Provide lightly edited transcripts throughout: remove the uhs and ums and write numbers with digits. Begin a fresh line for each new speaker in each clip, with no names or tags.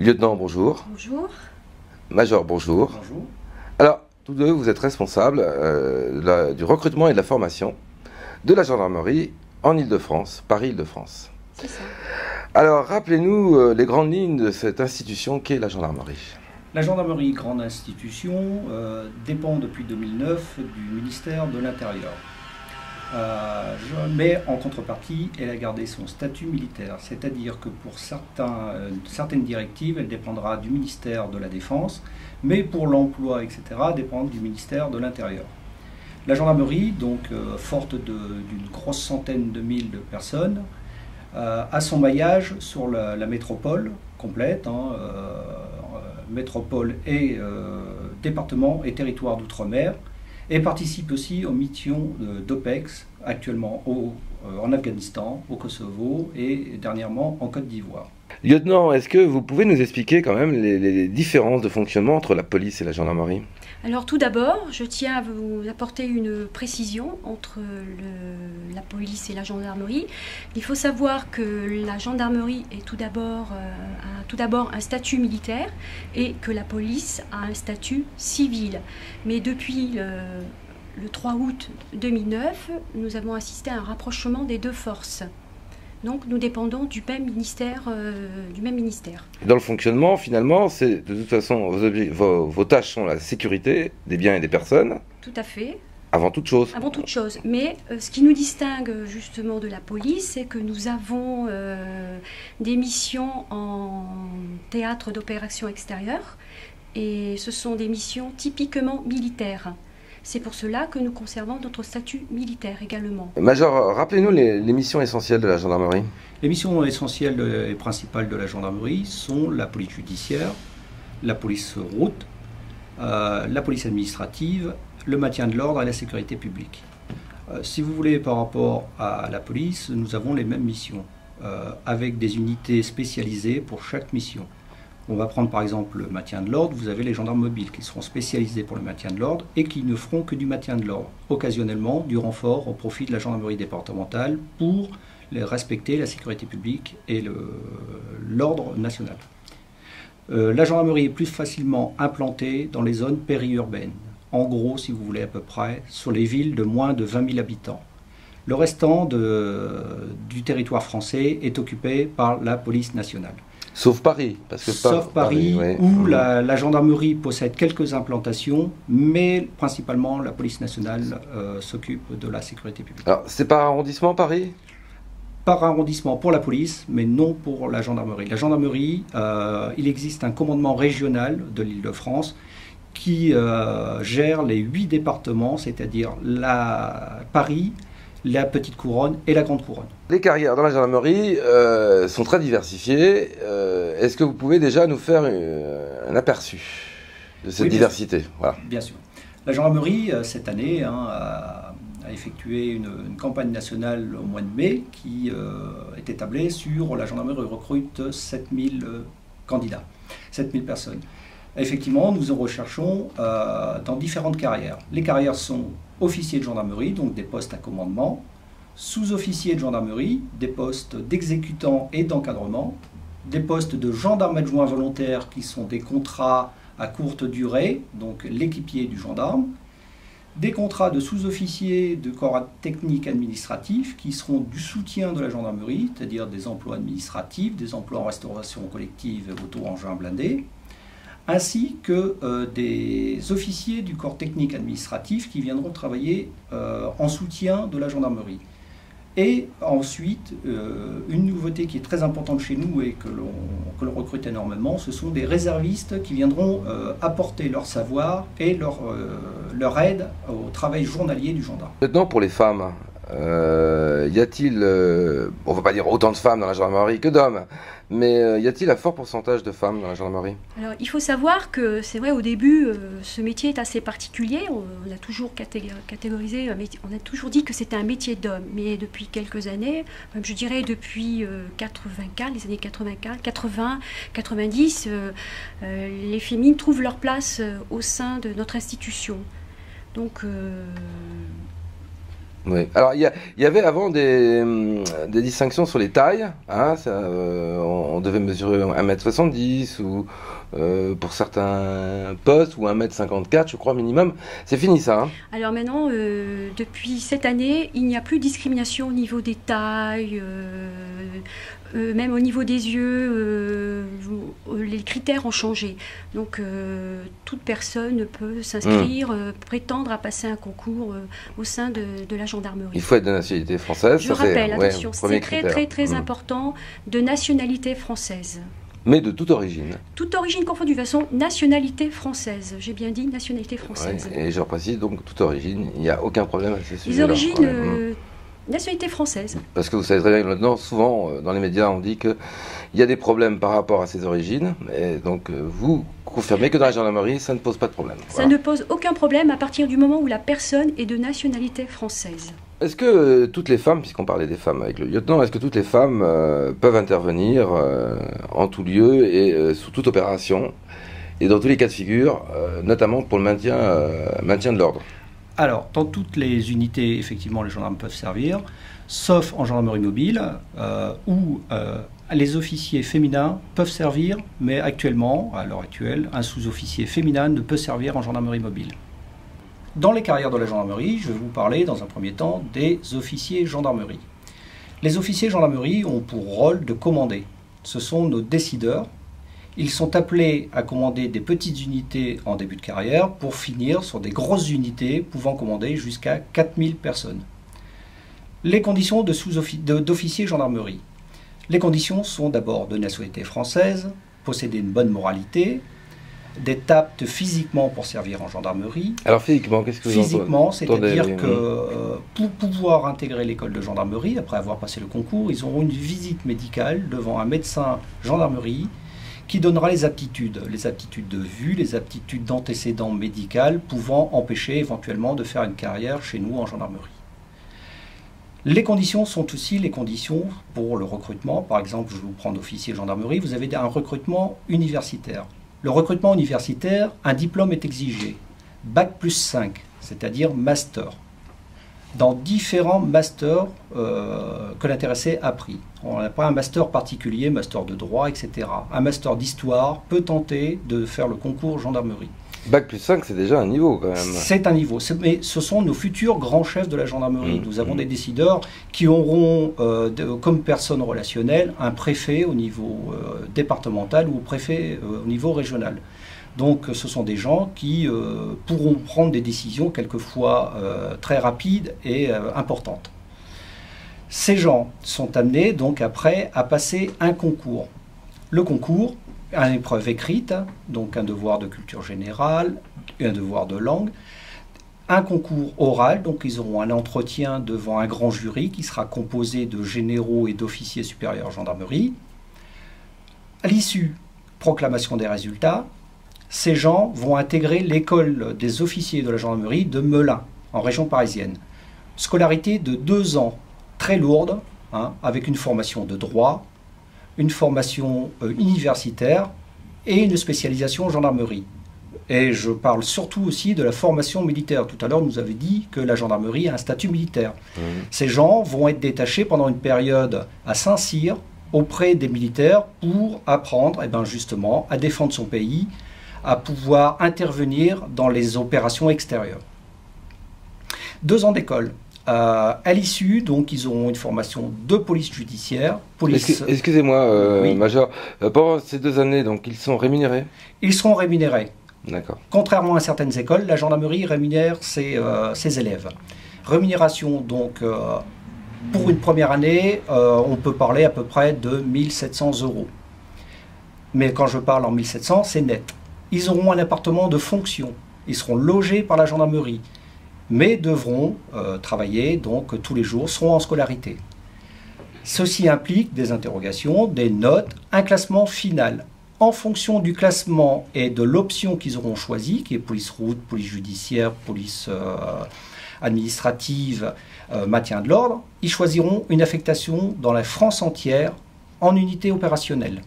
Lieutenant, bonjour.
Bonjour.
Major, bonjour.
Bonjour.
Alors, tous deux, vous êtes responsables du recrutement et de la formation de la gendarmerie en Île-de-France, Paris-Île-de-France.
C'est ça.
Alors, rappelez-nous les grandes lignes de cette institution qu'est la gendarmerie.
La gendarmerie, grande institution, dépend depuis 2009 du ministère de l'Intérieur. Mais en contrepartie, elle a gardé son statut militaire, c'est-à-dire que pour certaines directives, elle dépendra du ministère de la Défense, mais pour l'emploi, etc., dépend du ministère de l'Intérieur. La gendarmerie, donc forte d'une grosse centaine de mille de personnes, a son maillage sur la métropole complète, métropole et département et territoire d'outre-mer, et participe aussi aux missions d'OPEX, actuellement en Afghanistan, au Kosovo et dernièrement en Côte d'Ivoire.
Lieutenant, est-ce que vous pouvez nous expliquer quand même les différences de fonctionnement entre la police et la gendarmerie?
Alors tout d'abord, je tiens à vous apporter une précision entre la police et la gendarmerie. Il faut savoir que la gendarmerie est tout d'abord un statut militaire et que la police a un statut civil. Mais depuis le 3 août 2009, nous avons assisté à un rapprochement des deux forces. Donc nous dépendons du même ministère.
Dans le fonctionnement, finalement, de toute façon, vos tâches sont la sécurité des biens et des personnes.
Tout à fait.
Avant toute chose.
Avant toute chose. Mais ce qui nous distingue justement de la police, c'est que nous avons des missions en théâtre d'opération extérieure. Et ce sont des missions typiquement militaires. C'est pour cela que nous conservons notre statut militaire également.
Major, rappelez-nous les missions essentielles de la gendarmerie.
Les missions essentielles et principales de la gendarmerie sont la police judiciaire, la police route, la police administrative, le maintien de l'ordre et la sécurité publique. Si vous voulez, par rapport à la police, nous avons les mêmes missions, avec des unités spécialisées pour chaque mission. On va prendre par exemple le maintien de l'ordre, vous avez les gendarmes mobiles qui seront spécialisés pour le maintien de l'ordre et qui ne feront que du maintien de l'ordre, occasionnellement du renfort au profit de la gendarmerie départementale pour respecter la sécurité publique et l'ordre national. La gendarmerie est plus facilement implantée dans les zones périurbaines, en gros si vous voulez à peu près, sur les villes de moins de 20 000 habitants. Le restant du territoire français est occupé par la police nationale.
Sauf Paris.
Sauf Paris, ouais. Où la gendarmerie possède quelques implantations, mais principalement la police nationale s'occupe de la sécurité publique.
Alors, c'est par arrondissement Paris?
Par arrondissement pour la police, mais non pour la gendarmerie. La gendarmerie, il existe un commandement régional de l'Île-de-France qui gère les 8 départements, c'est-à-dire Paris, la petite couronne et la grande couronne.
Les carrières dans la gendarmerie sont très diversifiées. Est-ce que vous pouvez déjà nous faire un aperçu de cette diversité? Voilà.
Bien sûr. La gendarmerie, cette année, a effectué une campagne nationale au mois de mai qui est établie sur la gendarmerie recrute 7000 candidats, 7000 personnes. Effectivement, nous en recherchons dans différentes carrières. Les carrières sont officiers de gendarmerie, donc des postes à commandement, sous-officiers de gendarmerie, des postes d'exécutants et d'encadrement, des postes de gendarmes adjoints volontaires qui sont des contrats à courte durée, donc l'équipier du gendarme, des contrats de sous-officiers de corps technique administratif qui seront du soutien de la gendarmerie, c'est-à-dire des emplois administratifs, des emplois en restauration collective et auto-engins blindés, ainsi que des officiers du corps technique administratif qui viendront travailler en soutien de la gendarmerie. Et ensuite, une nouveauté qui est très importante chez nous et que l'on recrute énormément, ce sont des réservistes qui viendront apporter leur savoir et leur aide au travail journalier du gendarme.
Maintenant, pour les femmes, y a-t-il, on ne va pas dire autant de femmes dans la gendarmerie que d'hommes, mais y a-t-il un fort pourcentage de femmes dans la gendarmerie?
Alors, il faut savoir que c'est vrai, au début, ce métier est assez particulier. On a toujours catégorisé, on a toujours dit que c'était un métier d'homme. Mais depuis quelques années, même je dirais depuis 84, les années 84, 80, 90, les féminines trouvent leur place au sein de notre institution. Donc,
Oui. Alors, il y avait avant des distinctions sur les tailles. Hein, on devait mesurer 1,70 m ou pour certains postes ou 1,54 m, je crois, minimum. C'est fini ça. Hein.
Alors maintenant, depuis cette année, il n'y a plus de discrimination au niveau des tailles, même au niveau des yeux. Les critères ont changé. Donc, toute personne peut s'inscrire, prétendre à passer un concours au sein de la gendarmerie.
Il faut être de nationalité française.
Je rappelle, attention, c'est très important, de nationalité française.
Mais de toute origine.
Toute origine confondue, de toute façon, nationalité française. J'ai bien dit nationalité française.
Ouais, et je précise donc toute origine, il n'y a aucun problème à ce sujet.
Les origines, nationalité française.
Parce que vous savez très bien que maintenant, souvent, dans les médias, on dit qu'il y a des problèmes par rapport à ces origines. Et donc, vous confirmez que dans la gendarmerie, ça ne pose pas de problème.
Ça ne pose aucun problème à partir du moment où la personne est de nationalité française.
Est-ce que toutes les femmes, puisqu'on parlait des femmes avec le lieutenant, est-ce que toutes les femmes peuvent intervenir en tout lieu et sous toute opération et dans tous les cas de figure, notamment pour le maintien de l'ordre?
Alors, dans toutes les unités, effectivement, les gendarmes peuvent servir, sauf en gendarmerie mobile, où les officiers féminins peuvent servir, mais actuellement, à l'heure actuelle, un sous-officier féminin ne peut servir en gendarmerie mobile. Dans les carrières de la gendarmerie, je vais vous parler dans un premier temps des officiers gendarmerie. Les officiers gendarmerie ont pour rôle de commander. Ce sont nos décideurs. Ils sont appelés à commander des petites unités en début de carrière pour finir sur des grosses unités pouvant commander jusqu'à 4000 personnes. Les conditions d'officier gendarmerie. Les conditions sont d'abord de nationalité française, posséder une bonne moralité, d'être apte physiquement pour servir en gendarmerie.
Alors physiquement, qu'est-ce que vous entendez?
Physiquement, c'est-à-dire que pour pouvoir intégrer l'école de gendarmerie, après avoir passé le concours, ils auront une visite médicale devant un médecin gendarmerie qui donnera les aptitudes de vue, les aptitudes d'antécédent médical pouvant empêcher éventuellement de faire une carrière chez nous en gendarmerie. Les conditions sont aussi les conditions pour le recrutement. Par exemple, je vais vous prendre officier gendarmerie, vous avez un recrutement universitaire. Le recrutement universitaire, un diplôme est exigé, Bac plus 5, c'est-à-dire master, dans différents masters que l'intéressé a pris. On n'a pas un master particulier, master de droit, etc. Un master d'histoire peut tenter de faire le concours gendarmerie.
Bac plus 5, c'est déjà un niveau quand même.
C'est un niveau, mais ce sont nos futurs grands chefs de la gendarmerie. Nous avons des décideurs qui auront comme personne relationnelle un préfet au niveau départemental ou préfet au niveau régional. Donc ce sont des gens qui pourront prendre des décisions quelquefois très rapides et importantes. Ces gens sont amenés donc après à passer un concours. Le concours, une épreuve écrite, donc un devoir de culture générale, un devoir de langue, un concours oral, donc ils auront un entretien devant un grand jury qui sera composé de généraux et d'officiers supérieurs gendarmerie. À l'issue, proclamation des résultats, ces gens vont intégrer l'école des officiers de la gendarmerie de Melun, en région parisienne. Scolarité de 2 ans, très lourde, hein, avec une formation de droit, une formation universitaire et une spécialisation en gendarmerie. Et je parle surtout aussi de la formation militaire. Tout à l'heure, nous avait dit que la gendarmerie a un statut militaire. Ces gens vont être détachés pendant une période à Saint-Cyr auprès des militaires pour apprendre justement à défendre son pays, à pouvoir intervenir dans les opérations extérieures. 2 ans d'école. À l'issue, donc, ils auront une formation de police judiciaire.
Excusez-moi,
oui.
Major, pendant ces 2 années, donc, ils sont rémunérés?
Ils seront rémunérés.
D'accord.
Contrairement à certaines écoles, la gendarmerie rémunère ses élèves. Rémunération, donc, pour une première année, on peut parler à peu près de 1 700 €. Mais quand je parle en 1 700, c'est net. Ils auront un appartement de fonction. Ils seront logés par la gendarmerie, mais devront travailler donc tous les jours, seront en scolarité. Ceci implique des interrogations, des notes, un classement final. En fonction du classement et de l'option qu'ils auront choisie, qui est police route, police judiciaire, police administrative, maintien de l'ordre, ils choisiront une affectation dans la France entière en unité opérationnelle.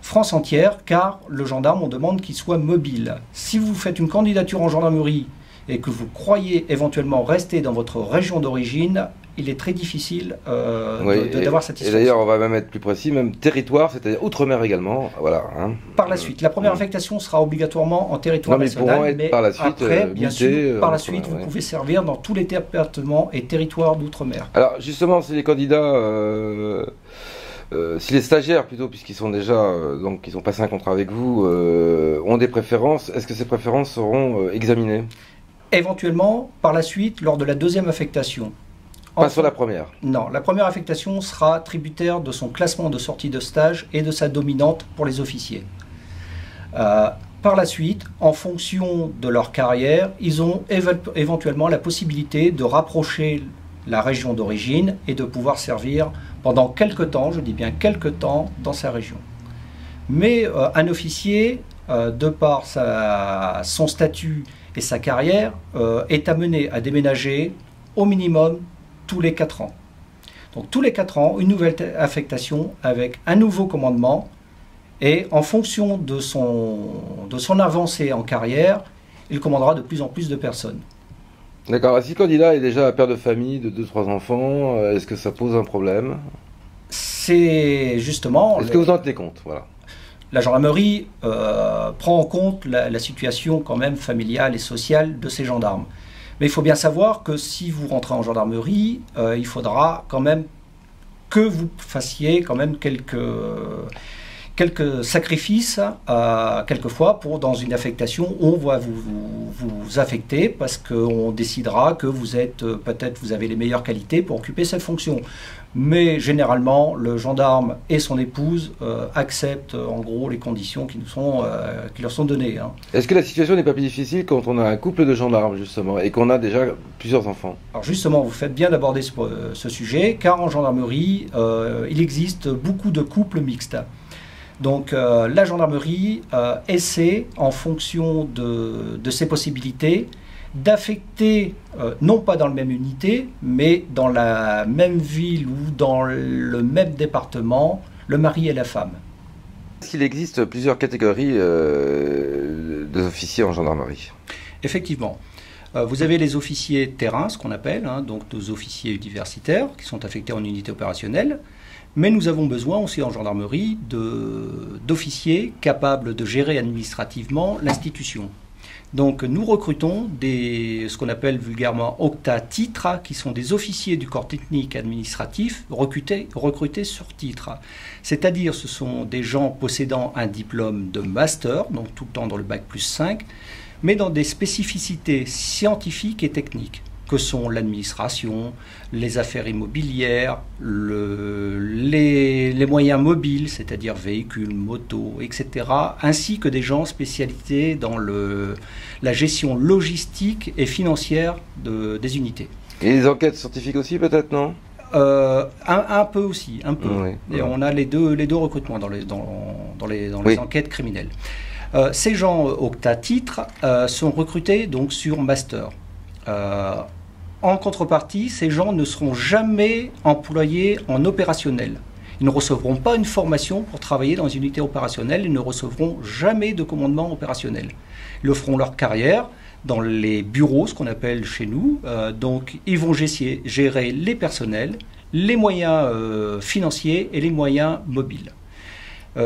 France entière, car le gendarme, on demande qu'il soit mobile. Si vous faites une candidature en gendarmerie et que vous croyez éventuellement rester dans votre région d'origine, il est très difficile d'avoir satisfaction.
Et d'ailleurs, on va même être plus précis, même territoire, c'est-à-dire outre-mer également. Voilà, hein.
Par la suite, la première affectation sera obligatoirement en territoire national, mais
par la suite,
après, bien sûr, par la suite, vous pouvez servir dans tous les départements et territoires d'outre-mer.
Alors, justement, si les candidats, si les stagiaires plutôt, puisqu'ils sont déjà, donc ils ont passé un contrat avec vous, ont des préférences, est-ce que ces préférences seront examinées?
Éventuellement, par la suite, lors de la deuxième affectation.
Pas sur la première?
Non, la première affectation sera tributaire de son classement de sortie de stage et de sa dominante pour les officiers. Par la suite, en fonction de leur carrière, ils ont éventuellement la possibilité de rapprocher la région d'origine et de pouvoir servir pendant quelques temps, je dis bien quelques temps, dans sa région. Mais un officier, de par son statut et sa carrière, est amené à déménager au minimum tous les 4 ans. Donc tous les 4 ans, une nouvelle affectation avec un nouveau commandement, et en fonction de son avancée en carrière, il commandera de plus en plus de personnes.
D'accord. Si le candidat est déjà père de famille de 2-3 enfants, est-ce que ça pose un problème?
C'est justement...
Est-ce que vous en tenez compte? Voilà.
La gendarmerie prend en compte la situation quand même familiale et sociale de ces gendarmes. Mais il faut bien savoir que si vous rentrez en gendarmerie, il faudra quand même que vous fassiez quand même quelques sacrifices, quelquefois, dans une affectation, on va vous affecter parce qu'on décidera que peut-être vous avez les meilleures qualités pour occuper cette fonction. Mais généralement, le gendarme et son épouse acceptent en gros les conditions qui leur sont données. Hein.
Est-ce que la situation n'est pas plus difficile quand on a un couple de gendarmes, justement, et qu'on a déjà plusieurs enfants?
Alors justement, vous faites bien d'aborder ce sujet, car en gendarmerie, il existe beaucoup de couples mixtes. Donc la gendarmerie essaie, en fonction de ses possibilités, d'affecter, non pas dans la même unité, mais dans la même ville ou dans le même département, le mari et la femme.
Est-ce qu'il existe plusieurs catégories d'officiers en gendarmerie?
Effectivement. Vous avez les officiers terrain, ce qu'on appelle, donc nos officiers universitaires, qui sont affectés en unité opérationnelle. Mais nous avons besoin aussi en gendarmerie d'officiers capables de gérer administrativement l'institution. Donc nous recrutons ce qu'on appelle vulgairement octa-titres, qui sont des officiers du corps technique administratif recrutés sur titre. C'est-à-dire ce sont des gens possédant un diplôme de master, donc tout le temps dans le bac plus 5, mais dans des spécificités scientifiques et techniques, que sont l'administration, les affaires immobilières, les moyens mobiles, c'est-à-dire véhicules, motos, etc., ainsi que des gens spécialisés dans la gestion logistique et financière des unités.
Et les enquêtes scientifiques aussi, peut-être, non?
Un peu aussi, un peu.
Oui,
et on a les deux recrutements dans les enquêtes criminelles. Ces gens octa-titres sont recrutés donc sur master. En contrepartie, ces gens ne seront jamais employés en opérationnel. Ils ne recevront pas une formation pour travailler dans une unité opérationnelle, ils ne recevront jamais de commandement opérationnel. Ils feront leur carrière dans les bureaux, ce qu'on appelle chez nous. Donc, ils vont gérer les personnels, les moyens financiers et les moyens mobiles.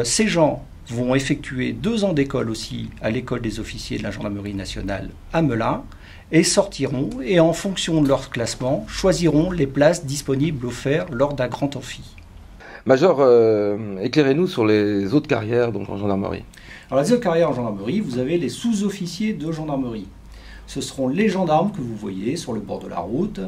Ces gens vont effectuer 2 ans d'école aussi à l'école des officiers de la gendarmerie nationale à Melun, et sortiront, et en fonction de leur classement, choisiront les places disponibles offertes lors d'un grand amphi.
Major, éclairez-nous sur les autres carrières donc, en gendarmerie.
Alors les autres carrières en gendarmerie, vous avez les sous-officiers de gendarmerie. Ce seront les gendarmes que vous voyez sur le bord de la route,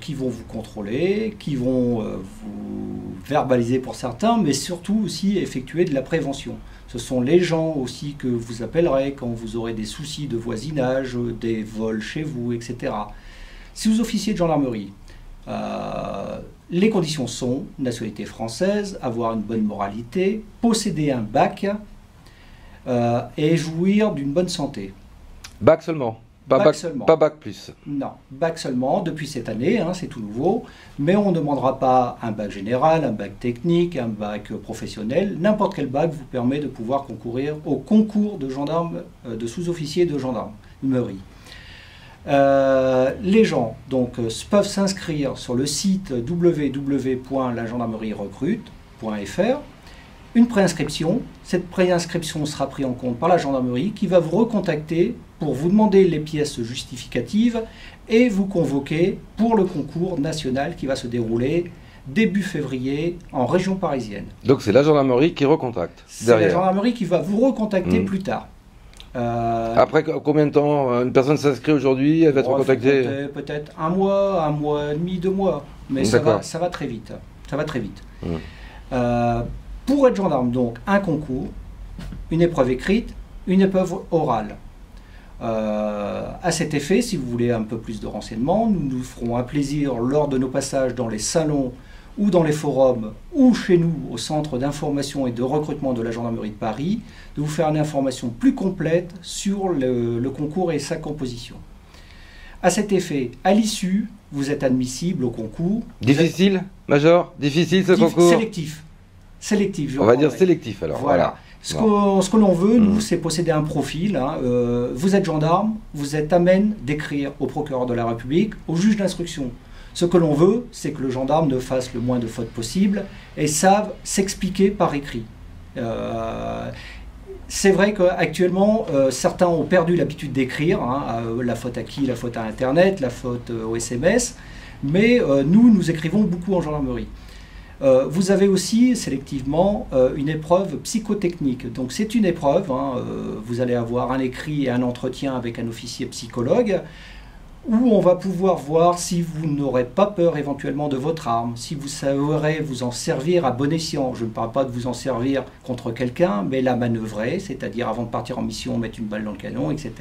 qui vont vous contrôler, qui vont vous verbaliser pour certains, mais surtout aussi effectuer de la prévention. Ce sont les gens aussi que vous appellerez quand vous aurez des soucis de voisinage, des vols chez vous, etc. Sous-officiers de gendarmerie, les conditions sont nationalité française, avoir une bonne moralité, posséder un bac et jouir d'une bonne santé.
Bac seulement? Pas bac plus?
Non, bac seulement, depuis cette année, c'est tout nouveau, mais on ne demandera pas un bac général, un bac technique, un bac professionnel, n'importe quel bac vous permet de pouvoir concourir au concours de gendarmes, de sous-officiers de gendarmerie. Les gens donc, peuvent s'inscrire sur le site www.lagendarmerierecrute.fr. Une préinscription. Cette préinscription sera prise en compte par la gendarmerie qui va vous recontacter pour vous demander les pièces justificatives et vous convoquer pour le concours national qui va se dérouler début février en région parisienne.
Donc c'est la gendarmerie qui recontacte derrière.
C'est la gendarmerie qui va vous recontacter plus tard.
Après combien de temps une personne s'inscrit aujourd'hui, elle va être recontactée?
Peut-être un mois et demi, 2 mois. Mais ça va très vite. Ça va très vite. Pour être gendarme, donc, un concours, une épreuve écrite, une épreuve orale. À cet effet, si vous voulez un peu plus de renseignements, nous nous ferons un plaisir lors de nos passages dans les salons ou dans les forums ou chez nous au centre d'information et de recrutement de la gendarmerie de Paris, de vous faire une information plus complète sur le concours et sa composition. À cet effet, à l'issue, vous êtes admissible au concours.
Difficile, Major? Difficile ce concours?
Sélectif.
On va dire sélectif alors.
Voilà. Ce que l'on veut, nous, c'est posséder un profil. Vous êtes gendarme, vous êtes amène d'écrire au procureur de la République, au juge d'instruction. Ce que l'on veut, c'est que le gendarme ne fasse le moins de fautes possible et savent s'expliquer par écrit. C'est vrai qu'actuellement, certains ont perdu l'habitude d'écrire, la faute à qui, la faute à Internet, la faute au SMS, mais nous écrivons beaucoup en gendarmerie. Vous avez aussi sélectivement une épreuve psychotechnique. Donc c'est une épreuve, vous allez avoir un écrit et un entretien avec un officier psychologue, où on va pouvoir voir si vous n'aurez pas peur éventuellement de votre arme, si vous saurez vous en servir à bon escient. Je ne parle pas de vous en servir contre quelqu'un, mais la manœuvrer, c'est-à-dire avant de partir en mission, mettre une balle dans le canon, etc.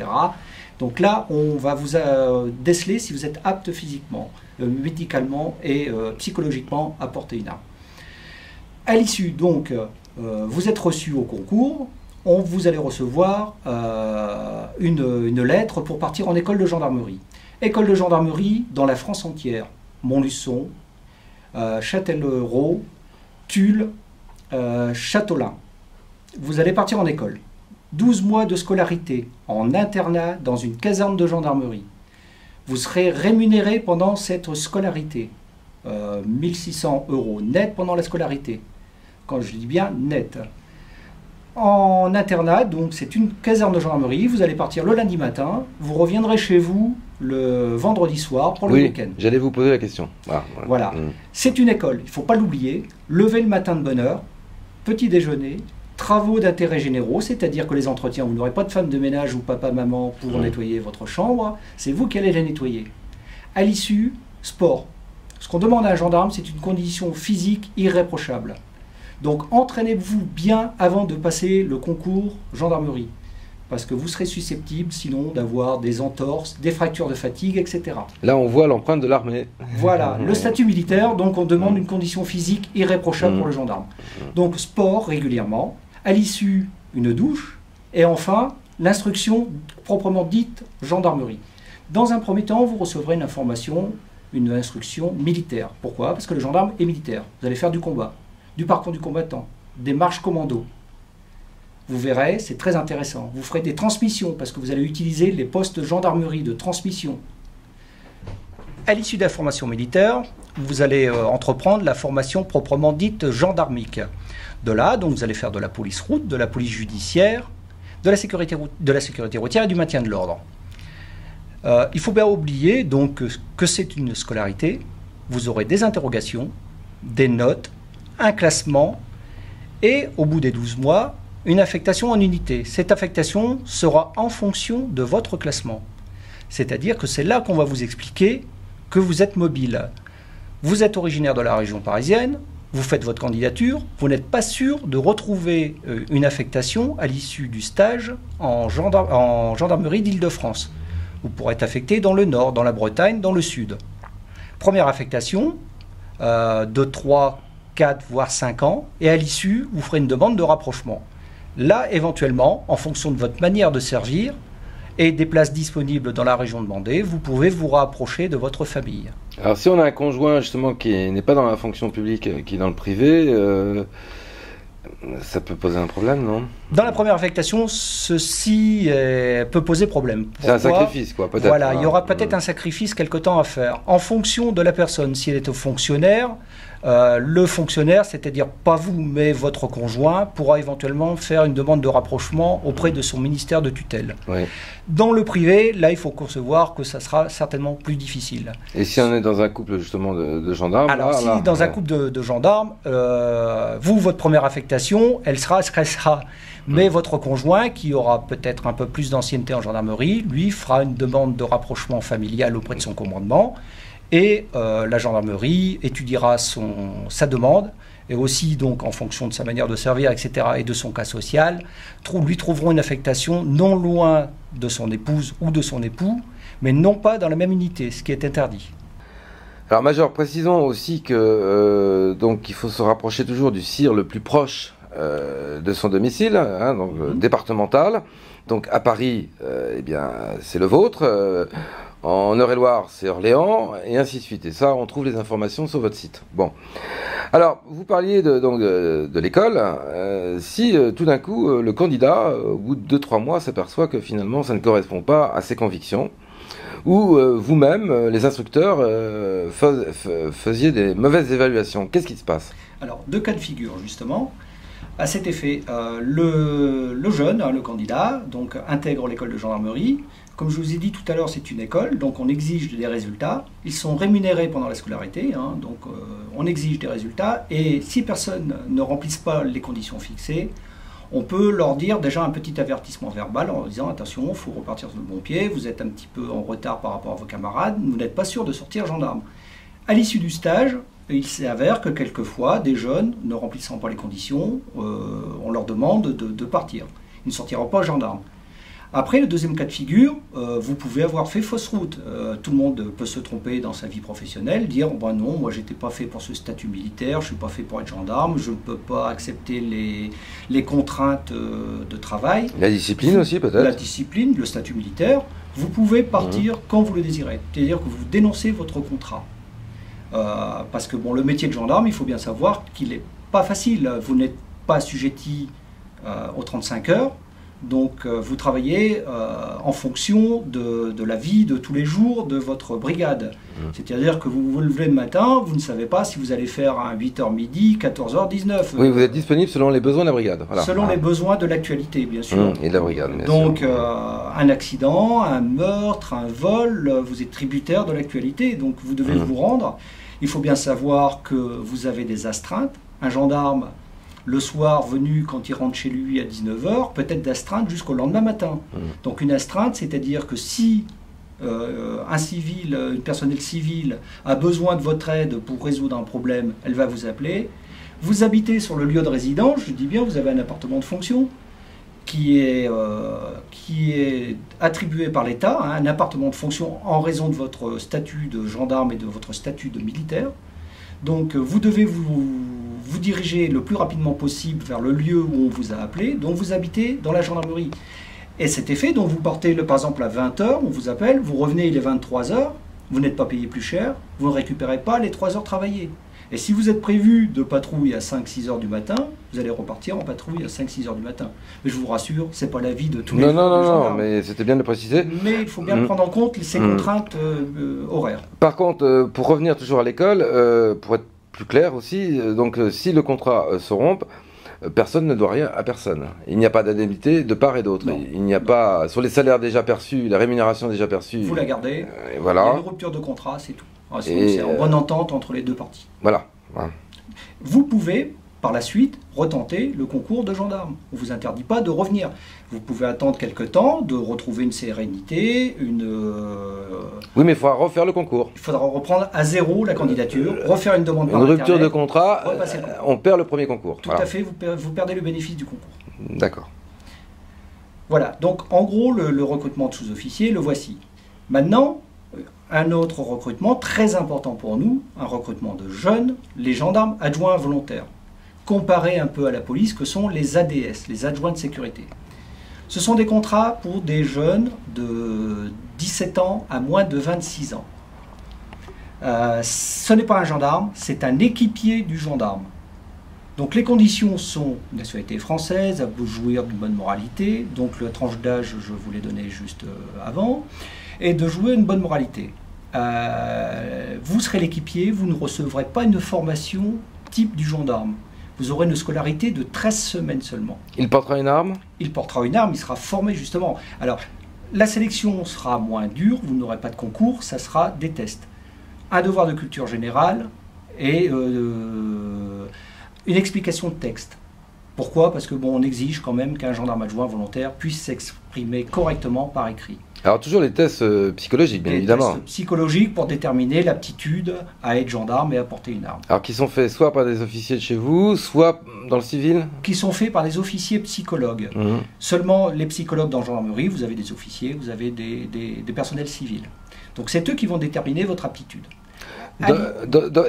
Donc là, on va vous déceler si vous êtes apte physiquement, médicalement et psychologiquement à porter une arme. À l'issue, donc, vous êtes reçu au concours, vous allez recevoir une lettre pour partir en école de gendarmerie. École de gendarmerie dans la France entière, Montluçon, Châtellerault, Tulle, Châteaulin. Vous allez partir en école. 12 mois de scolarité en internat dans une caserne de gendarmerie. Vous serez rémunéré pendant cette scolarité. 1600 € net pendant la scolarité. Quand je dis bien net. En internat, donc c'est une caserne de gendarmerie, vous allez partir le lundi matin, vous reviendrez chez vous le vendredi soir pour le week-end.
J'allais vous poser la question.
Voilà. C'est une école, il ne faut pas l'oublier. Lever le matin de bonne heure, petit déjeuner, travaux d'intérêt généraux, c'est-à-dire que les entretiens, vous n'aurez pas de femme de ménage ou papa-maman pour nettoyer votre chambre, c'est vous qui allez la nettoyer. À l'issue, sport. Ce qu'on demande à un gendarme, c'est une condition physique irréprochable. Donc entraînez-vous bien avant de passer le concours gendarmerie, parce que vous serez susceptible sinon d'avoir des entorses, des fractures de fatigue, etc.
Là on voit l'empreinte de l'armée.
Voilà, le statut militaire, donc on demande une condition physique irréprochable pour le gendarme. Donc sport régulièrement, à l'issue une douche, et enfin l'instruction proprement dite gendarmerie. Dans un premier temps, vous recevrez une instruction militaire. Pourquoi? Parce que le gendarme est militaire. Vous allez faire du combat, du parcours du combattant, des marches commando. Vous verrez, c'est très intéressant. Vous ferez des transmissions parce que vous allez utiliser les postes gendarmerie de transmission. À l'issue de la formation militaire, vous allez entreprendre la formation proprement dite gendarmique. De là, donc, vous allez faire de la police route, de la police judiciaire, de la sécurité routière et du maintien de l'ordre. Il faut bien oublier donc que c'est une scolarité. Vous aurez des interrogations, des notes, un classement et au bout des 12 mois, une affectation en unité. Cette affectation sera en fonction de votre classement. C'est-à-dire que c'est là qu'on va vous expliquer que vous êtes mobile. Vous êtes originaire de la région parisienne, vous faites votre candidature, vous n'êtes pas sûr de retrouver une affectation à l'issue du stage en gendarmerie d'Île-de-France. Vous pourrez être affecté dans le nord, dans la Bretagne, dans le sud. Première affectation de 3, 4, voire 5 ans, et à l'issue, vous ferez une demande de rapprochement. Là, éventuellement, en fonction de votre manière de servir et des places disponibles dans la région demandée, vous pouvez vous rapprocher de votre famille.
Alors si on a un conjoint justement qui n'est pas dans la fonction publique, qui est dans le privé, ça peut poser un problème, non?
Dans la première affectation, ceci peut poser problème.
C'est un sacrifice, quoi, peut-être.
Voilà, il y aura peut-être un sacrifice quelque temps à faire. En fonction de la personne, si elle est au fonctionnaire, le fonctionnaire, c'est-à-dire pas vous, mais votre conjoint, pourra éventuellement faire une demande de rapprochement auprès de son ministère de tutelle.
Oui.
Dans le privé, là, il faut concevoir que ça sera certainement plus difficile.
Et si on est dans un couple, justement, de gendarmes?
Alors, si dans un couple de gendarmes, vous, votre première affectation, elle sera ce qu'elle sera. Mais votre conjoint, qui aura peut-être un peu plus d'ancienneté en gendarmerie, lui fera une demande de rapprochement familial auprès de son commandement. Et la gendarmerie étudiera sa demande, et aussi donc en fonction de sa manière de servir, etc., et de son cas social, lui trouveront une affectation non loin de son épouse ou de son époux, mais non pas dans la même unité, ce qui est interdit.
Alors, Major, précisons aussi que donc il faut se rapprocher toujours du CIR le plus proche de son domicile, hein, donc départemental. Donc à Paris, eh bien, c'est le vôtre. En Eure-et-Loire, c'est Orléans, et ainsi de suite. Et ça, on trouve les informations sur votre site. Bon. Alors, vous parliez de l'école. Si tout d'un coup, le candidat, au bout de 2-3 mois, s'aperçoit que finalement, ça ne correspond pas à ses convictions, ou vous-même, les instructeurs, faisiez des mauvaises évaluations, qu'est-ce qui se passe?
Alors, 2 cas de figure, justement. À cet effet, le jeune, le candidat, donc, intègre l'école de gendarmerie. Comme je vous ai dit tout à l'heure, c'est une école, donc on exige des résultats. Ils sont rémunérés pendant la scolarité, hein, donc on exige des résultats. Et si personne ne remplisse pas les conditions fixées, on peut leur dire déjà un petit avertissement verbal en leur disant « Attention, il faut repartir sur le bon pied, vous êtes un petit peu en retard par rapport à vos camarades, vous n'êtes pas sûr de sortir gendarme. » À l'issue du stage, il s'avère que quelquefois, des jeunes ne remplissant pas les conditions, on leur demande de partir. Ils ne sortiront pas gendarme. Après, le deuxième cas de figure, vous pouvez avoir fait fausse route. Tout le monde peut se tromper dans sa vie professionnelle, dire « ben non, moi j'étais pas fait pour ce statut militaire, je suis pas fait pour être gendarme, je ne peux pas accepter les contraintes de travail. »
La discipline aussi, peut-être?
La discipline, le statut militaire. Vous pouvez partir quand vous le désirez. C'est-à-dire que vous dénoncez votre contrat. Parce que bon, le métier de gendarme, il faut bien savoir qu'il n'est pas facile. Vous n'êtes pas assujetti aux 35 heures. Donc vous travaillez en fonction de la vie de tous les jours de votre brigade. C'est-à-dire que vous vous levez le matin, vous ne savez pas si vous allez faire un 8h midi, 14h, 19h.
Oui, vous êtes disponible selon les besoins de la brigade. Voilà.
Selon les besoins de l'actualité, bien sûr.
Et de la brigade, bien
Donc
sûr.
Un accident, un meurtre, un vol, vous êtes tributaire de l'actualité, donc vous devez vous rendre. Il faut bien savoir que vous avez des astreintes. Un gendarme, le soir venu, quand il rentre chez lui à 19h, peut-être d'astreinte jusqu'au lendemain matin. Donc une astreinte, c'est-à-dire que si un civil, une personnel civil a besoin de votre aide pour résoudre un problème, elle va vous appeler. Vous habitez sur le lieu de résidence, je dis bien, vous avez un appartement de fonction qui est attribué par l'État, hein, un appartement de fonction en raison de votre statut de gendarme et de votre statut de militaire. Donc vous devez vous diriger le plus rapidement possible vers le lieu où on vous a appelé, donc vous habitez dans la gendarmerie. Et cet effet, donc vous partez par exemple à 20h, on vous appelle, vous revenez il est 23h, vous n'êtes pas payé plus cher, vous ne récupérez pas les 3 heures travaillées. Et si vous êtes prévu de patrouille à 5-6 heures du matin, vous allez repartir en patrouille à 5-6 heures du matin. Mais je vous rassure, ce n'est pas la vie de tous les jours.
Non, mais c'était bien de le préciser.
Mais il faut bien prendre en compte ces contraintes horaires.
Par contre, pour revenir toujours à l'école, pour être plus clair aussi, donc si le contrat se rompt, personne ne doit rien à personne. Il n'y a pas d'indemnité de part et d'autre. Il n'y a pas, sur les salaires déjà perçus, la rémunération déjà perçue.
Vous la gardez.
Voilà.
Il y a une rupture de contrat, c'est tout. C'est en bonne entente entre les deux parties.
Voilà.
Vous pouvez, par la suite, retenter le concours de gendarme. On ne vous interdit pas de revenir. Vous pouvez attendre quelque temps, de retrouver une sérénité,
Oui, mais il faudra refaire le concours.
Il faudra reprendre à zéro la candidature, refaire une demande par
Une
Internet,
rupture de contrat, on perd le premier concours.
Tout à fait, vous perdez le bénéfice du concours.
D'accord.
Voilà, donc en gros, le recrutement de sous-officiers, le voici. Maintenant, un autre recrutement très important pour nous, un recrutement de jeunes, les gendarmes adjoints volontaires. Comparé un peu à la police, que sont les ADS, les adjoints de sécurité. Ce sont des contrats pour des jeunes de 17 ans à moins de 26 ans. Ce n'est pas un gendarme, c'est un équipier du gendarme. Donc les conditions sont nationalité française, à vous jouir d'une bonne moralité, donc la tranche d'âge, je vous l'ai donné juste avant, et de jouer une bonne moralité. Vous serez l'équipier, vous ne recevrez pas une formation type du gendarme. Vous aurez une scolarité de 13 semaines seulement.
Il portera une arme?
Il portera une arme, il sera formé justement. Alors, la sélection sera moins dure, vous n'aurez pas de concours, ça sera des tests. Un devoir de culture générale et une explication de texte. Pourquoi? Parce que bon, on exige quand même qu'un gendarme adjoint volontaire puisse s'exprimer correctement par écrit.
Alors toujours les tests psychologiques, bien évidemment.
Des tests psychologiques pour déterminer l'aptitude à être gendarme et à porter une arme.
Alors qui sont faits soit par des officiers de chez vous, soit dans le civil?
Qui sont faits par des officiers psychologues. Seulement les psychologues dans la gendarmerie, vous avez des officiers, vous avez des personnels civils. Donc c'est eux qui vont déterminer votre aptitude.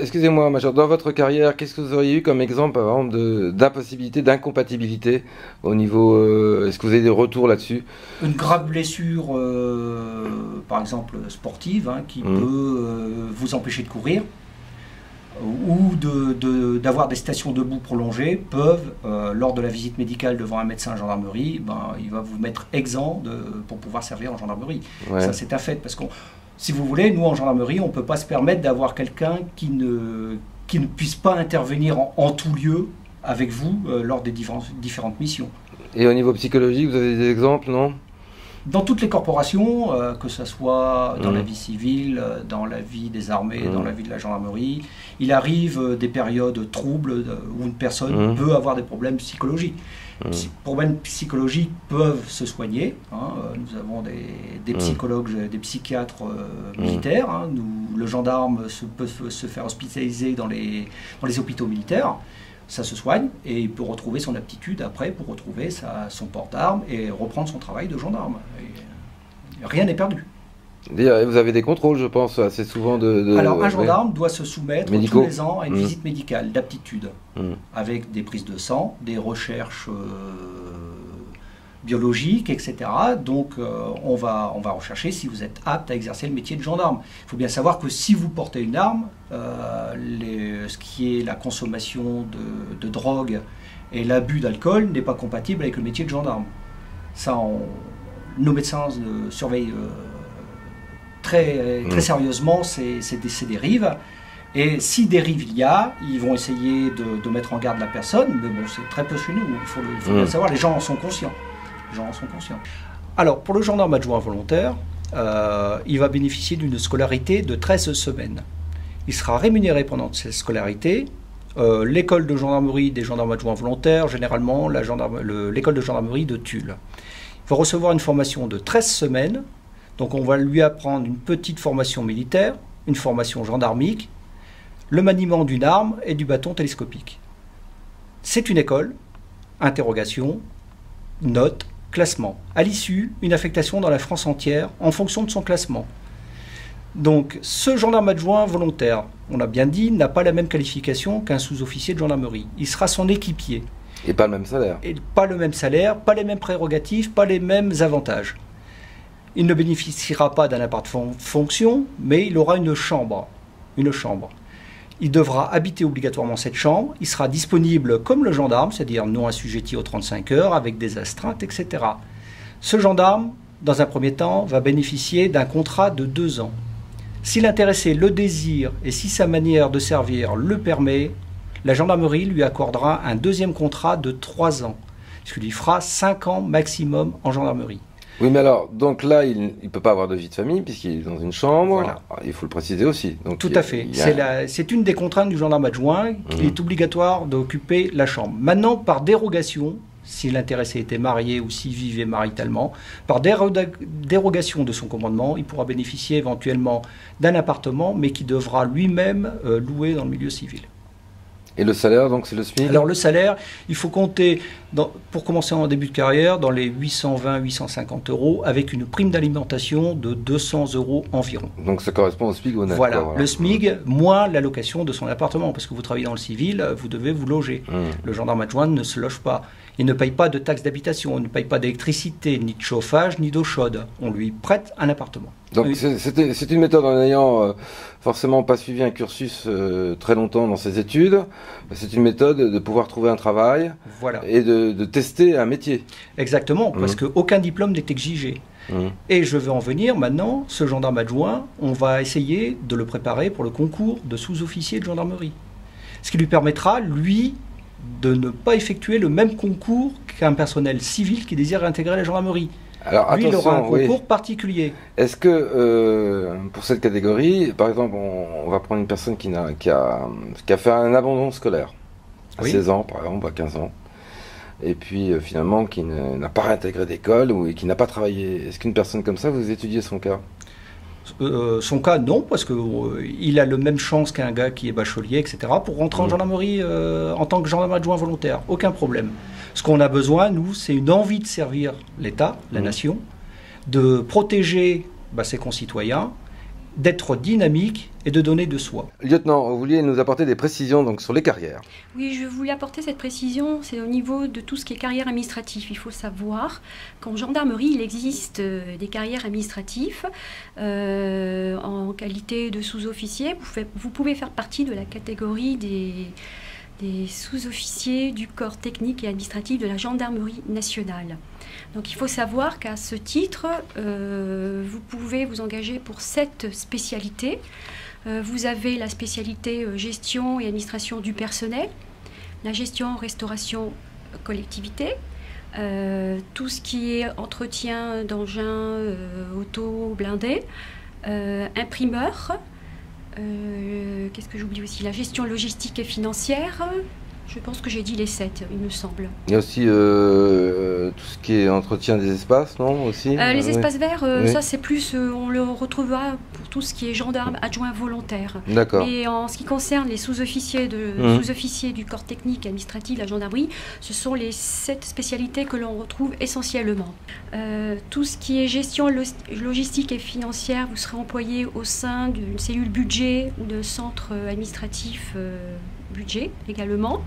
Excusez-moi, Major, dans votre carrière, qu'est-ce que vous auriez eu comme exemple, par exemple, d'impossibilité, d'incompatibilité au niveau... Est-ce que vous avez des retours là-dessus?
Une grave blessure, par exemple sportive, hein, qui peut vous empêcher de courir, ou d'avoir des stations debout prolongées, peuvent, lors de la visite médicale devant un médecin en gendarmerie, il va vous mettre exempt pour pouvoir servir en gendarmerie. Ouais. Ça, c'est un fait, parce qu'on... Si vous voulez, nous en gendarmerie, on ne peut pas se permettre d'avoir quelqu'un qui ne puisse pas intervenir en tout lieu avec vous lors des différentes missions.
Et au niveau psychologique, vous avez des exemples, non?
Dans toutes les corporations, que ce soit dans la vie civile, dans la vie des armées, dans la vie de la gendarmerie, il arrive des périodes troubles où une personne peut avoir des problèmes psychologiques. Les problèmes psychologiques peuvent se soigner. Hein. Nous avons des psychologues, des psychiatres militaires. Hein. Le gendarme peut se faire hospitaliser dans les hôpitaux militaires. Ça se soigne et il peut retrouver son aptitude après pour retrouver son port d'armes et reprendre son travail de gendarme. Et rien n'est perdu.
Vous avez des contrôles, je pense, assez souvent
Alors, un gendarme doit se soumettre tous les ans à une visite médicale d'aptitude, avec des prises de sang, des recherches biologiques, etc. Donc, on va rechercher si vous êtes apte à exercer le métier de gendarme. Il faut bien savoir que si vous portez une arme, ce qui est la consommation de drogue et l'abus d'alcool n'est pas compatible avec le métier de gendarme. Ça, nos médecins surveillent très sérieusement ces dérives. Et si dérive il y a, ils vont essayer de mettre en garde la personne, mais bon, c'est très peu chez nous, il faut bien savoir, les gens en sont conscients. Alors, pour le gendarme adjoint volontaire, il va bénéficier d'une scolarité de 13 semaines. Il sera rémunéré pendant cette scolarité. L'école de gendarmerie des gendarmes adjoints volontaires, généralement l'école de gendarmerie de Tulle. Il va recevoir une formation de 13 semaines. Donc on va lui apprendre une petite formation militaire, une formation gendarmique, le maniement d'une arme et du bâton télescopique. C'est une école, interrogation, note, classement. À l'issue, une affectation dans la France entière en fonction de son classement. Donc ce gendarme adjoint volontaire, on l'a bien dit, n'a pas la même qualification qu'un sous-officier de gendarmerie. Il sera son équipier.
Et pas le même salaire.
Et pas le même salaire, pas les mêmes prérogatives, pas les mêmes avantages. Il ne bénéficiera pas d'un appart fonction, mais il aura une chambre. Il devra habiter obligatoirement cette chambre. Il sera disponible comme le gendarme, c'est-à-dire non assujetti aux 35 heures, avec des astreintes, etc. Ce gendarme, dans un premier temps, va bénéficier d'un contrat de 2 ans. Si l'intéressé le désire et si sa manière de servir le permet, la gendarmerie lui accordera un deuxième contrat de 3 ans, ce qui lui fera 5 ans maximum en gendarmerie.
Oui, mais alors, donc là, il ne peut pas avoir de vie de famille puisqu'il est dans une chambre.
Voilà.
Il faut le préciser aussi. Donc,
tout à fait. C'est une des contraintes du gendarme adjoint qu'il est obligatoire d'occuper la chambre. Maintenant, par dérogation, si l'intéressé était marié ou s'il vivait maritalement, par dérogation de son commandement, il pourra bénéficier éventuellement d'un appartement, mais qui devra lui-même louer dans le milieu civil.
Et le salaire, donc c'est le SMIC?
Alors le salaire, il faut compter, pour commencer en début de carrière, dans les 820-850 euros, avec une prime d'alimentation de 200 euros environ.
Donc ça correspond au SMIC honnête.
Voilà, le SMIC, moins la location de son appartement, parce que vous travaillez dans le civil, vous devez vous loger. Le gendarme adjoint ne se loge pas. Il ne paye pas de taxes d'habitation, il ne paye pas d'électricité, ni de chauffage, ni d'eau chaude. On lui prête un appartement.
Donc
Oui.
c'est une méthode en ayant forcément pas suivi un cursus très longtemps dans ses études. C'est une méthode de pouvoir trouver un travail
Voilà.
et de tester un métier.
Exactement, parce qu'aucun diplôme n'est exigé. Et je veux en venir maintenant, ce gendarme adjoint, on va essayer de le préparer pour le concours de sous-officier de gendarmerie. Ce qui lui permettra, lui, de ne pas effectuer le même concours qu'un personnel civil qui désire intégrer la gendarmerie.
Alors
Lui, il aura un
attention, oui.
concours particulier.
Est-ce que pour cette catégorie, par exemple, on va prendre une personne qui a fait un abandon scolaire à
Oui.
16 ans, par exemple, à 15 ans, et puis finalement qui n'a pas réintégré d'école ou qui n'a pas travaillé. Est-ce qu'une personne comme ça, vous étudiez son cas?
Son cas, non, parce qu'il a le même chance qu'un gars qui est bachelier, etc., pour rentrer en gendarmerie en tant que gendarme adjoint volontaire. Aucun problème. Ce qu'on a besoin, nous, c'est une envie de servir l'État, la nation, de protéger ses concitoyens, d'être dynamique et de donner de soi.
Lieutenant, vous vouliez nous apporter des précisions donc, sur les carrières.
Oui, je voulais apporter cette précision, c'est au niveau de tout ce qui est carrière administrative. Il faut savoir qu'en gendarmerie, il existe des carrières administratives. En qualité de sous-officier, vous pouvez faire partie de la catégorie des sous-officiers du corps technique et administratif de la gendarmerie nationale. Donc il faut savoir qu'à ce titre, vous pouvez vous engager pour 7 spécialités. Vous avez la spécialité gestion et administration du personnel, la gestion, restauration, collectivité, tout ce qui est entretien d'engins auto blindés, imprimeur, qu'est-ce que j'oublie aussi? La gestion logistique et financière. Je pense que j'ai dit les 7, il me semble.
Il y a aussi tout ce qui est entretien des espaces, non aussi
les espaces verts,
Oui.
ça c'est plus, on le retrouvera pour tout ce qui est gendarme adjoint volontaire.
D'accord.
Et en ce qui concerne les sous-officiers sous-officiers du corps technique et administratif de la gendarmerie, ce sont les 7 spécialités que l'on retrouve essentiellement. Tout ce qui est gestion logistique et financière, vous serez employé au sein d'une cellule budget ou de centre administratif budget également.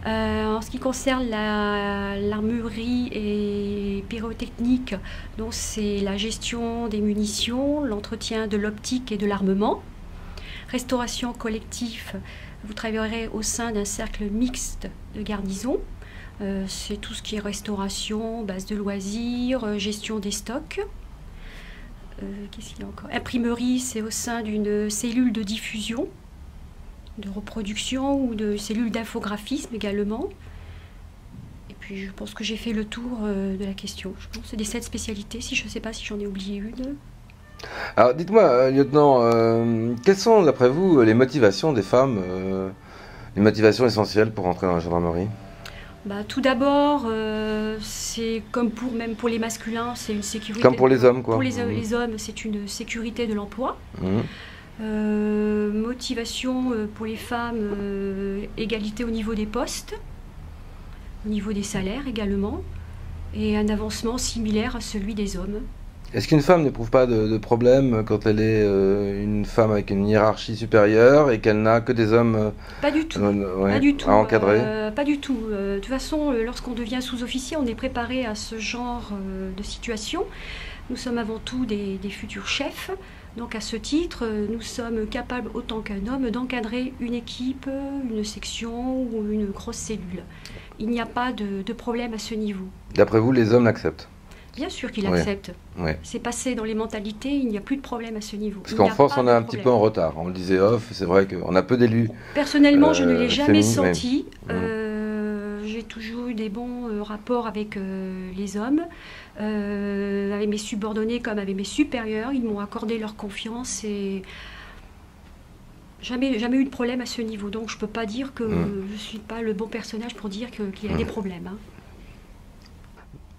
En ce qui concerne l'armurerie et pyrotechnique, donc c'est la gestion des munitions, l'entretien de l'optique et de l'armement. Restauration collective, vous travaillerez au sein d'un cercle mixte de garnison. C'est tout ce qui est restauration, base de loisirs, gestion des stocks. Qu'est-ce qu'il y a encore? Imprimerie, c'est au sein d'une cellule de diffusion, de reproduction ou de cellules d'infographisme également. Et puis je pense que j'ai fait le tour de la question. Je pense que c'est des 7 spécialités, je ne sais pas si j'en ai oublié une.
Alors dites-moi, lieutenant, quelles sont d'après vous les motivations des femmes, les motivations essentielles pour entrer dans la gendarmerie?
Tout d'abord, c'est comme même pour les masculins, c'est une sécurité.
Comme pour les hommes, quoi.
Pour les hommes, c'est une sécurité de l'emploi. Motivation pour les femmes, égalité au niveau des postes, au niveau des salaires également, et un avancement similaire à celui des hommes.
Est-ce qu'une femme n'éprouve pas de problème quand elle est une femme avec une hiérarchie supérieure et qu'elle n'a que des hommes
Pas du tout,
pas du tout, à encadrer
pas du tout. De toute façon, lorsqu'on devient sous-officier, on est préparé à ce genre de situation. Nous sommes avant tout des futurs chefs. Donc à ce titre, nous sommes capables autant qu'un homme d'encadrer une équipe, une section ou une grosse cellule. Il n'y a pas de problème à ce niveau.
D'après vous, les hommes l'acceptent?
Bien sûr qu'ils acceptent.
Ouais.
C'est passé dans les mentalités, il n'y a plus de problème à ce niveau.
Parce qu'en France, on est un petit peu en retard. On le disait off, c'est vrai qu'on a peu d'élus.
Personnellement, je ne l'ai jamais
féminines,
senti. J'ai toujours eu des bons rapports avec les hommes, avec mes subordonnés comme avec mes supérieurs. Ils m'ont accordé leur confiance et jamais eu de problème à ce niveau. Donc je ne peux pas dire que je ne suis pas le bon personnage pour dire qu'il y a des problèmes. Hein.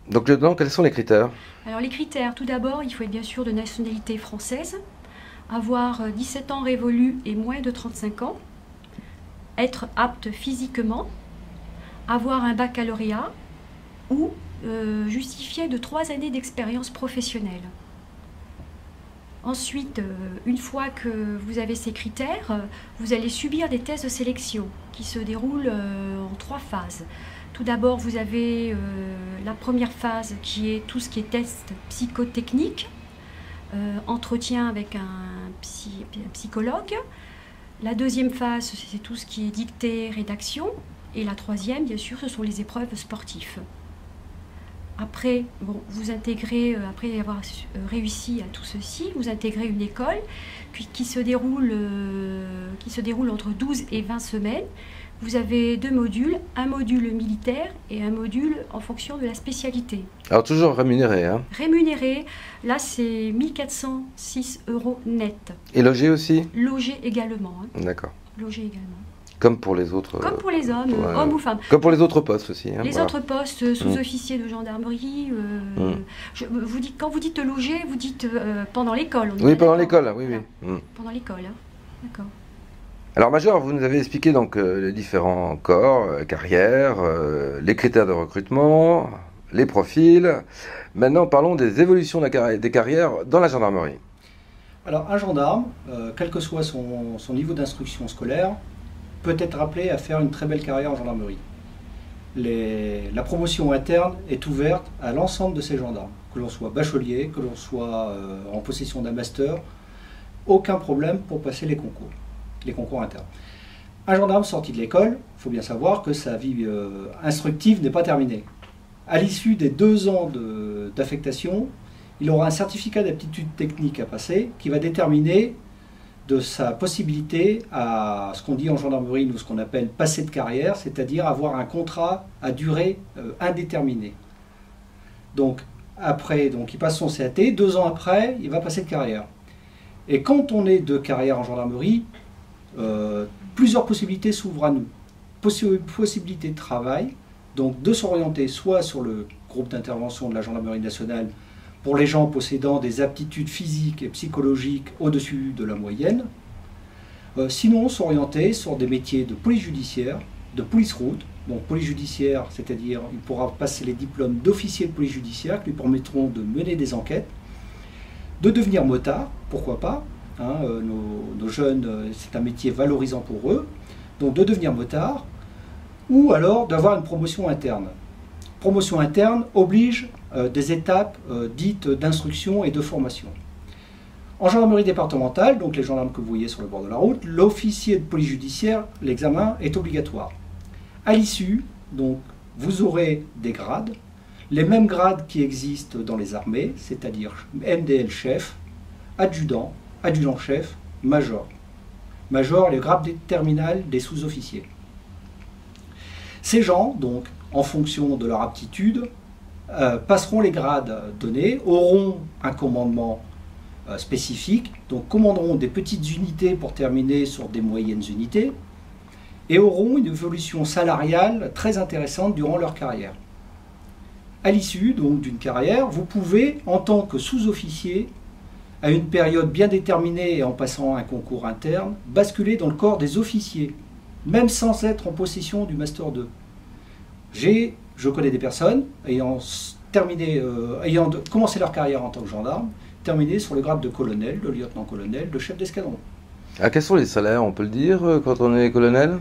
Donc, lieutenant, quels sont les critères?
Alors, les critères, tout d'abord, il faut être bien sûr de nationalité française, avoir 17 ans révolus et moins de 35 ans, être apte physiquement, avoir un baccalauréat ou justifier de 3 années d'expérience professionnelle. Ensuite, une fois que vous avez ces critères, vous allez subir des tests de sélection qui se déroulent en 3 phases. Tout d'abord, vous avez la première phase qui est tout ce qui est test psychotechnique. entretien avec un psychologue. La deuxième phase, c'est tout ce qui est dictée, rédaction. Et la troisième, bien sûr, ce sont les épreuves sportives. Après, bon, vous intégrez, après avoir réussi à tout ceci, vous intégrez une école qui se déroule entre 12 et 20 semaines. Vous avez 2 modules, un module militaire et un module en fonction de la spécialité.
Alors toujours rémunéré, hein?
Rémunéré, là c'est 1 406 € net.
Et logé aussi?
Logé également. Hein.
D'accord.
Logé également.
Comme pour les autres.
Comme pour les hommes,
ouais.
hommes ou femmes.
Comme pour les autres postes aussi. Hein,
les
voilà.
autres postes, sous-officiers de gendarmerie. Vous dites, quand vous dites loger, vous dites pendant l'école.
Oui, pendant l'école, oui,
voilà.
oui.
Pendant l'école, hein. D'accord.
Alors, Major, vous nous avez expliqué donc les différents corps, carrières, les critères de recrutement, les profils. Maintenant, parlons des évolutions des carrières dans la gendarmerie.
Alors, un gendarme, quel que soit son niveau d'instruction scolaire, peut être appelé à faire une très belle carrière en gendarmerie. La promotion interne est ouverte à l'ensemble de ces gendarmes, que l'on soit bachelier, que l'on soit en possession d'un master, aucun problème pour passer les concours internes. Un gendarme sorti de l'école, il faut bien savoir que sa vie instructive n'est pas terminée. À l'issue des 2 ans d'affectation, il aura un certificat d'aptitude technique à passer qui va déterminer de sa possibilité à ce qu'on dit en gendarmerie, nous, ce qu'on appelle passer de carrière, c'est-à-dire avoir un contrat à durée indéterminée. Donc, après, il passe son CAT, 2 ans après, il va passer de carrière. Et quand on est de carrière en gendarmerie, plusieurs possibilités s'ouvrent à nous. Possibilité de travail, donc de s'orienter soit sur le groupe d'intervention de la gendarmerie nationale, pour les gens possédant des aptitudes physiques et psychologiques au-dessus de la moyenne. Sinon, s'orienter sur des métiers de police judiciaire, de police route. Donc police judiciaire, c'est-à-dire il pourra passer les diplômes d'officier de police judiciaire qui lui permettront de mener des enquêtes, de devenir motard, pourquoi pas. Hein, nos jeunes, c'est un métier valorisant pour eux. Donc de devenir motard, ou alors d'avoir une promotion interne. Promotion interne oblige des étapes dites d'instruction et de formation. En gendarmerie départementale, donc les gendarmes que vous voyez sur le bord de la route, l'officier de police judiciaire, l'examen est obligatoire. À l'issue, donc, vous aurez des grades, les mêmes grades qui existent dans les armées, c'est-à-dire MDL chef, adjudant, adjudant-chef, major. Major, le grade terminal des sous-officiers. Ces gens, donc, en fonction de leur aptitude, passeront les grades donnés, auront un commandement spécifique, donc commanderont des petites unités pour terminer sur des moyennes unités, et auront une évolution salariale très intéressante durant leur carrière. À l'issue donc d'une carrière, vous pouvez, en tant que sous-officier, à une période bien déterminée et en passant un concours interne, basculer dans le corps des officiers, même sans être en possession du Master 2. Je connais des personnes ayant commencé leur carrière en tant que gendarme, terminé sur le grade de colonel, de lieutenant-colonel, de chef d'escadron.
Ah, quels sont les salaires, on peut le dire, quand on est colonel?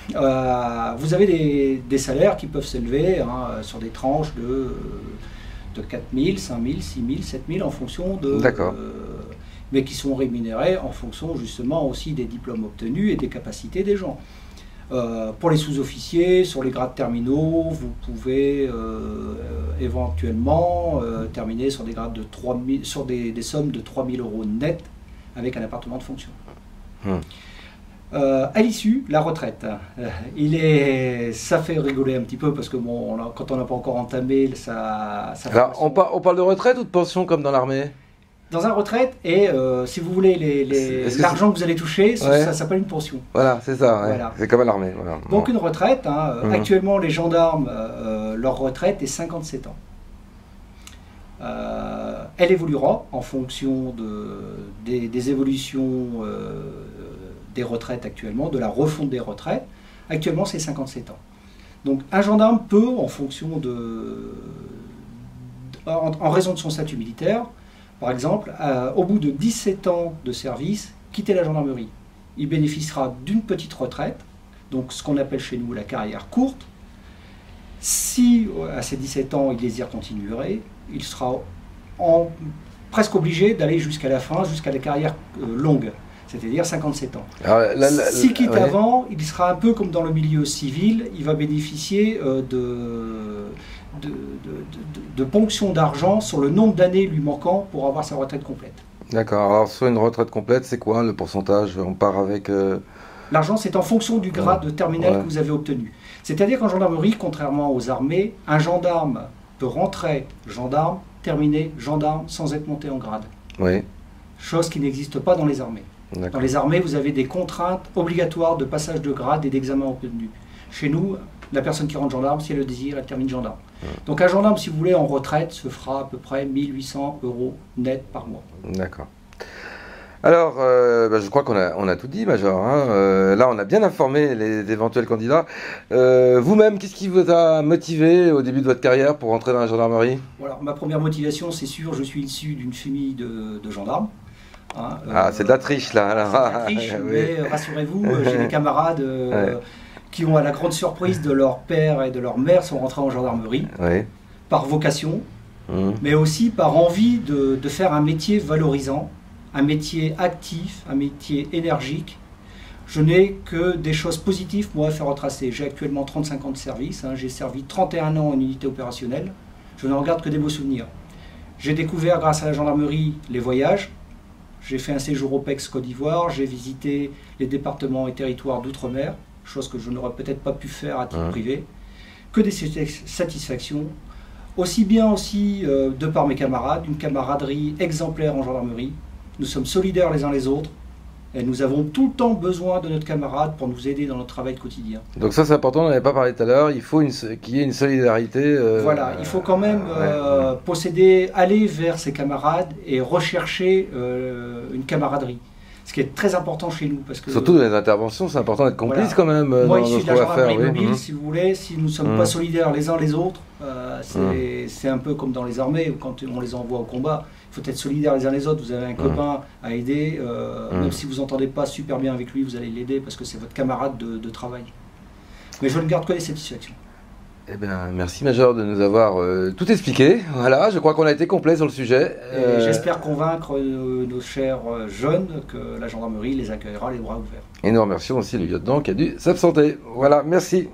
Vous avez des salaires qui peuvent s'élever sur des tranches de 4 000, 5 000, 6 000, 7 000 en fonction de...
D'accord.
Mais qui sont rémunérés en fonction justement aussi des diplômes obtenus et des capacités des gens. Pour les sous-officiers, sur les grades terminaux, vous pouvez éventuellement terminer sur des grades de 3 000, sur des sommes de 3 000 € net avec un appartement de fonction. À l'issue, la retraite. Ça fait rigoler un petit peu parce que bon, quand on n'a pas encore entamé, ça
Alors, on parle de retraite ou de pension comme dans l'armée?
Dans un retraite, et si vous voulez, l'argent que vous allez toucher, ça s'appelle une pension.
Voilà, c'est ça, ouais.
Voilà.
C'est comme à l'armée. Voilà.
Donc une retraite, actuellement les gendarmes, leur retraite est 57 ans. Elle évoluera en fonction des évolutions des retraites actuellement, de la refonte des retraites. Actuellement c'est 57 ans. Donc un gendarme peut, en fonction en raison de son statut militaire, par exemple, au bout de 17 ans de service, quitter la gendarmerie. Il bénéficiera d'une petite retraite, donc ce qu'on appelle chez nous la carrière courte. Si à ses 17 ans il désire continuer, il sera presque obligé d'aller jusqu'à la fin, jusqu'à la carrière longue, c'est-à-dire 57 ans.
Alors,
S'il quitte
ouais.
avant, il sera un peu comme dans le milieu civil, il va bénéficier de ponctions d'argent sur le nombre d'années lui manquant pour avoir sa retraite complète.
D'accord. Alors, sur une retraite complète, c'est quoi le pourcentage? On part avec...
L'argent, c'est en fonction du grade terminal que vous avez obtenu. C'est-à-dire qu'en gendarmerie, contrairement aux armées, un gendarme peut rentrer gendarme, terminer gendarme sans être monté en grade.
Oui.
Chose qui n'existe pas dans les armées. Dans les armées, vous avez des contraintes obligatoires de passage de grade et d'examen obtenu. Chez nous, la personne qui rentre gendarme, si elle le désire, elle termine gendarme. Donc un gendarme, si vous voulez, en retraite, se fera à peu près 1800 € net par mois.
D'accord. Alors, je crois qu'on a tout dit, Major. Hein. Là, on a bien informé les éventuels candidats. Vous-même, qu'est-ce qui vous a motivé au début de votre carrière pour rentrer dans la gendarmerie?
Voilà, ma première motivation, c'est sûr, je suis issu d'une famille de gendarmes. Hein,
c'est de la triche, là. Alors.
C'est de la triche, mais rassurez-vous, j'ai des camarades qui ont, à la grande surprise de leur père et de leur mère, sont rentrés en gendarmerie, par vocation, mais aussi par envie de faire un métier valorisant, un métier actif, un métier énergique. Je n'ai que des choses positives, moi, à faire retracer. J'ai actuellement 35 ans de service, j'ai servi 31 ans en unité opérationnelle, je ne regarde que des beaux souvenirs. J'ai découvert, grâce à la gendarmerie, les voyages. J'ai fait un séjour au PEX Côte d'Ivoire, j'ai visité les départements et territoires d'outre-mer, chose que je n'aurais peut-être pas pu faire à titre privé. Que des satisfactions, aussi bien de par mes camarades, une camaraderie exemplaire en gendarmerie. Nous sommes solidaires les uns les autres et nous avons tout le temps besoin de notre camarade pour nous aider dans notre travail quotidien.
Donc ça c'est important, on n'en avait pas parlé tout à l'heure, il faut qu'il y ait une solidarité.
Voilà, il faut quand même aller vers ses camarades et rechercher une camaraderie. Ce qui est très important chez nous. Parce que,
surtout dans les interventions, c'est important d'être complice quand même.
Moi, issu de la gendarmerie mobile, si vous voulez, si nous ne sommes pas solidaires les uns les autres, c'est un peu comme dans les armées, où quand on les envoie au combat, il faut être solidaires les uns les autres. Vous avez un copain à aider, même si vous n'entendez pas super bien avec lui, vous allez l'aider parce que c'est votre camarade de travail. Mais je ne garde que les satisfactions.
Eh bien, merci Major de nous avoir tout expliqué. Voilà, je crois qu'on a été complet sur le sujet.
J'espère convaincre nos chers jeunes que la gendarmerie les accueillera les bras ouverts.
Et nous remercions aussi le lieutenant qui a dû s'absenter. Voilà, merci.